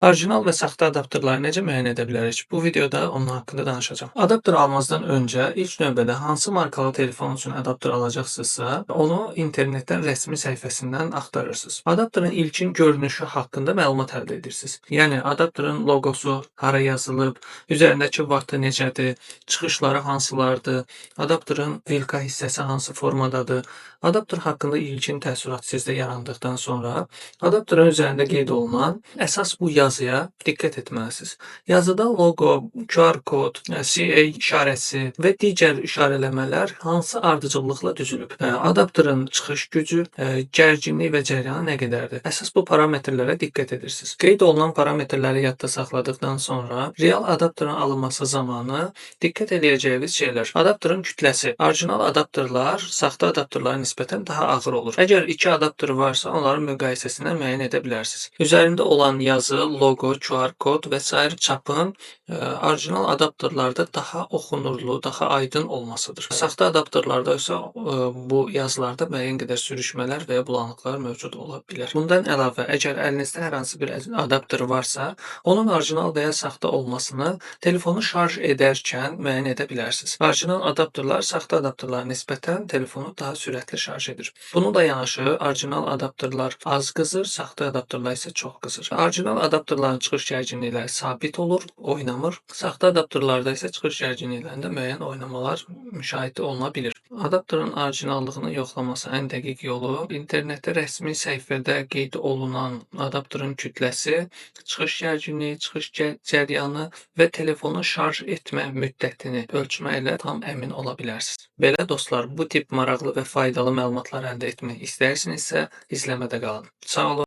Orijinal və saxta adapterləri necə müəyyən edə bilərik? Bu videoda onun haqqında danışacağam. Adapter almazdan öncə ilk növbədə hansı markalı telefon üçün adapter alacaqsınızsa, onu internetdən rəsmi səhifəsindən axtarırsınız. Adapterin ilkin görünüşü haqqında məlumat əldə edirsiniz. Yəni adapterin loqosu hara yazılıb, üzərindəki vaxtı necədir, çıxışları hansılardır, adapterin vilka hissəsi hansı formadadır. Adapter haqqında ilkin təəssürat sizdə yarandıqdan sonra adapterin üzərində qeyd olunan əsas bu yazıya diqqət etməlisiniz. Yazıda loqo, QR kod, CA işarəsi və digər işarələmələr hansı ardıcıllıqla düzülüb? Adapterin çıxış gücü, gərginlik və cəryanı nə qədərdir? Əsas bu parametrlərə diqqət edirsiniz. Qeyd olunan parametrləri yadda saxladıqdan sonra real adapterin alınması zamanı diqqət edəcəyiniz şeylər. Adapterin kütləsi. Orijinal adapterlar saxta adapterlara nisbətən daha ağır olur. Əgər iki adapter varsa, onların müqayisəsindən müəyyən edə bilərsiniz. Üzərində olan yazı, loqo, QR kod və sair çapın orijinal adapterlarda daha oxunurlu, daha aydın olmasıdır. Saxta adapterlarda isə bu yazılarda müəyyən qədər sürüşmələr və ya bulanıqlar mövcud ola bilər. Bundan əlavə, əgər əlinizdə hər hansı bir adapter varsa, onun orijinal və ya saxta olmasını telefonu şarj edərkən müəyyən edə bilərsiniz. Orijinal adapterlar saxta adapterlara nisbətən telefonu daha sürətli şarj edir. Bununla yanaşı, orijinal adapterlar az qızır, saxta adapterlar isə çox qızır. Orijinal adapterların çıxış gərginlikləri sabit olur, oynamır. Saxta adapterlarda isə çıxış gərginliklərində müəyyən oynamalar müşahidə oluna bilir. Adapterin orijinallığını yoxlaması ən dəqiq yolu internetdə rəsmi səhifədə qeyd olunan adapterin kütləsi, çıxış gərginliyi, çıxış cəryanı və telefonu şarj etmə müddətini ölçməklə tam əmin ola bilərsiniz. Belə dostlar, bu tip maraqlı və faydalı məlumatlar əldə etmək istəyirsinizsə, izləmədə qalın. Sağ olun.